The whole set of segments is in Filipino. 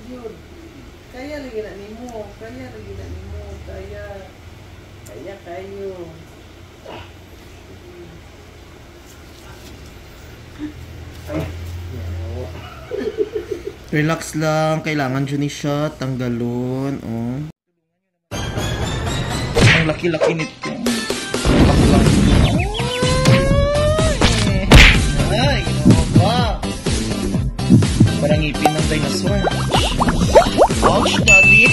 yun. Kaya lagi na nimo. Kaya lagi na nimo. Kaya. Kaya kayo. Relax lang. Kailangan dyan ni siya. Tanggalon. Oh. Ang laki-laki nito. Ay, ba? Parang ngipin ng dinosaur. Ouch, daddy.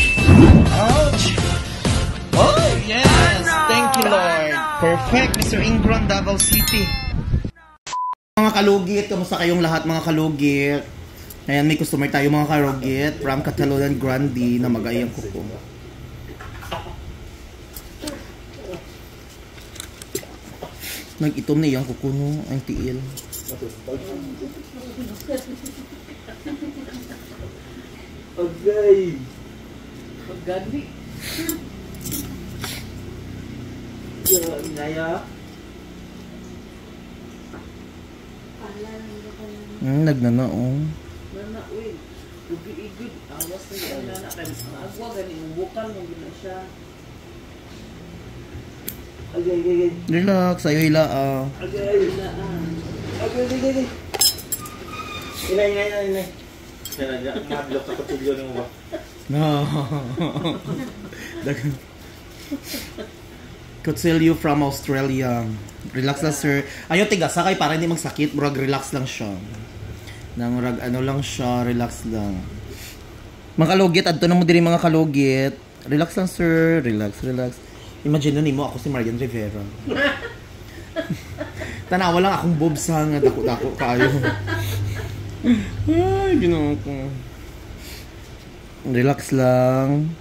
Ouch. Oh, yes. Thank you, Lord. Perfect, Mr. Ingron, Davao City. Mga kalugit, kamusta kayong lahat mga kalugit? Ayan, may customer tayo mga kalugit from Catalonia Grande na mag-ayang kuko. Nag-itom na iyang kuko no, ang tiil. Okay. Pagani. Inaya. Nagnana oh. Nana, uy. Lugi-igid. Awas na yung nana. Agwa, ganing bukal mo gina siya. Agay. Relax, ayo hila ah. Agay. Agay. Inay. Kaya madlok sa katulyo ng mga. No. Kutsilyo from Australia. Relax lang sir. Ayaw tigas sakay para hindi magsakit. Murag relax lang siya. Nang murag ano lang siya. Relax lang. Mga kalugit. Adto na mo diri mga kalugit. Relax lang sir. Relax. Imagine na mo ako si Marian Rivera. Tanawa lang akong bobsa nga. Dako-dako kayo. Ay, ginawa ko. Relax lang.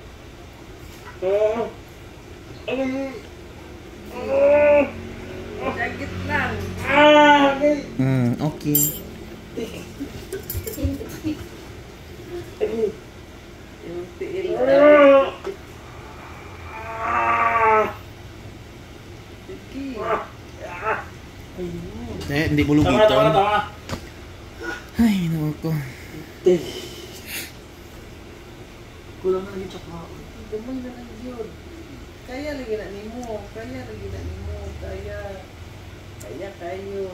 Sakit lang. Okay. Yung tiil. Hindi mo lugiton. Ay, naman ko. Kulang na yung tsaka. Gamay na lang yun. Kaya lagi na nimo. Kaya. Kaya kayo.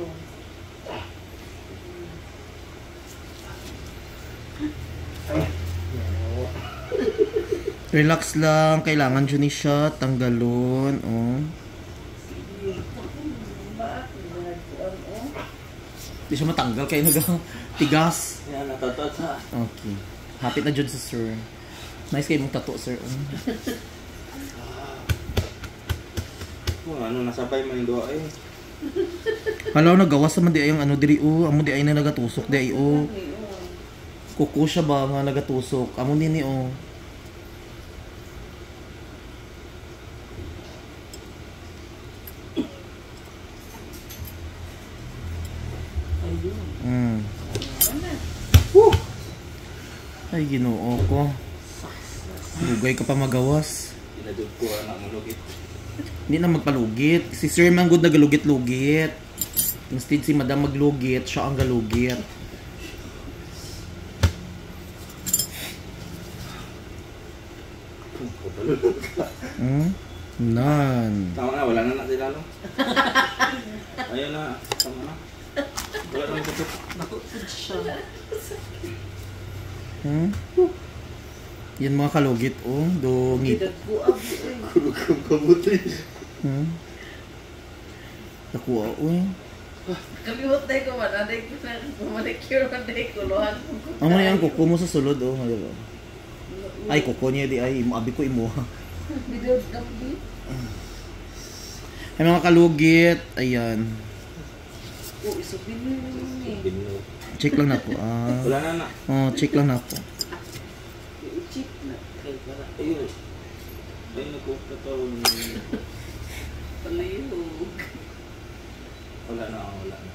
Relax lang. Kailangan dyan ni siya. Tanggalon. Oh. Hindi siya matanggal. Kaya nag-tigas. Yan, natatot ha. Okay. Hapit na dyan sa sir. Nice kayo mong tato, sir. Kung ano, nasabay man yung doa eh. Kala ko nagawas naman di ay ang ano diri o. Amo di ay na nagatusok di ay o. Kuko siya ba nga nagatusok. Amo din ni o. Ay, ginoo ko. Lugay ka pa magawas. Pinadod ko na mulugit. Hindi na magpalugit. Si Sir man good nagalugit-lugit. Instead si Madam maglugit, siya ang galugit. Nan. Tama na, wala na sila no. Ayun na, tama na. Wala na tutok. Nakutod siya. Yan mga kalugit oh, do ngip. Kurukong kabuti. Nakuha oh. Kaliwat na ko man, aday ko na manicure man day ko lohan. Amo yan kuko mo sa sulod oh, diba? Ay kuko niya di ay abi ko imo. Video gambi. Ay mga kalugit, ayan. Oh, isupin mo ni. Check lang na po. Ah. Wala na na. Oh, check lang na po. I-check na. Ayun. Ayun na ko katawag. Palayog. Wala na, wala na.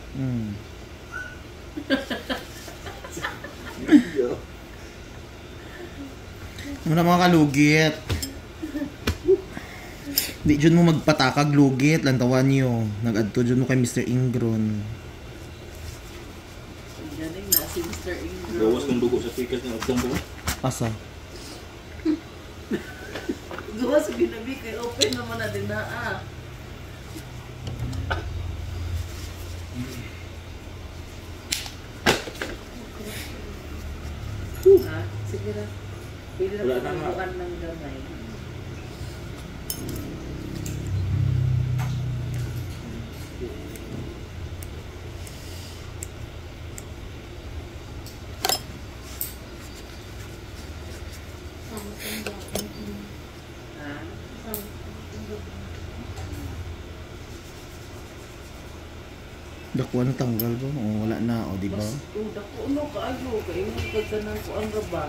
Ano na mga kalugit? Di dyan mo magpatakag lugit, lantawan nyo. Nag-adto dyan mo kay Mr. Ingron. Galing na si Mr. Ingron. Gawas kong dugo sa tikas ng agtong buwan. Asa? Gawa sa ginabi kay open naman na din na sige na. Pwede na Wala na nga. pagbukan ng gamay. Dakuan tanggal ba? O wala na, o di ba? Mas, dako ano kaayo kay imong kagtanan ko ang raba.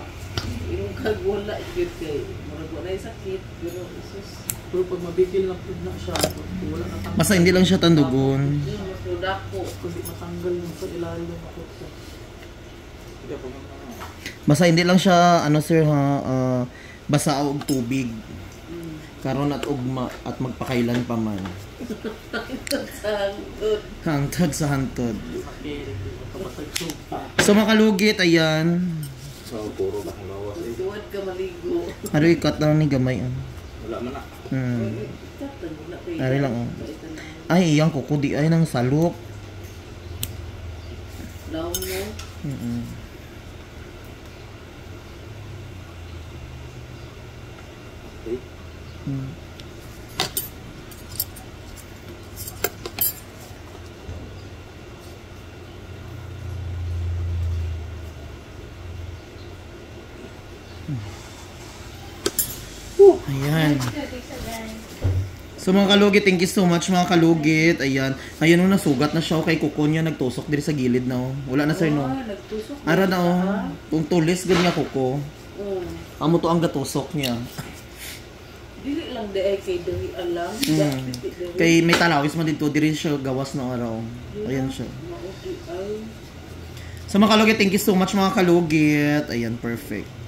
Imong kag wala gyud kay murag wala sakit pero isus. Pero pag mabigil na food na siya, wala na tanggal. Basta hindi lang siya tandugon. Mas dako. Kundi matanggal yung sa ilalim ng ako siya. Hindi pa mga Basta hindi lang siya, ano sir ha, basa og tubig. Karon at ugma at magpakailan pa man. Hangtod sa hangtod. Makirig, kapatag supa. So makalugit, ayan. so puro bakang bawas eh. Tuwad ka maligo. Ano ikat lang ni gamay. Wala man na. Ikat na kay. Ari lang oh. Ay, iyang kuko di ay nang salok. Laom mo. Okay. Ayan. So mga kalugit, thank you so much mga kalugit. Ayan. Ayan o, nasugat na siya kay kuko niya. Nagtusok diri sa gilid na o. Wala na sir no. Nagtusok. Ara na o. Kung tulis ganyan kuko. Amo to ang gatusok niya. Dili lang di ay kay dili alam. Kay may talawis man dito. Diri siya gawas na araw. Ayan siya. Maoki ay. So mga kalugit, thank you so much mga kalugit. Ayan, perfect.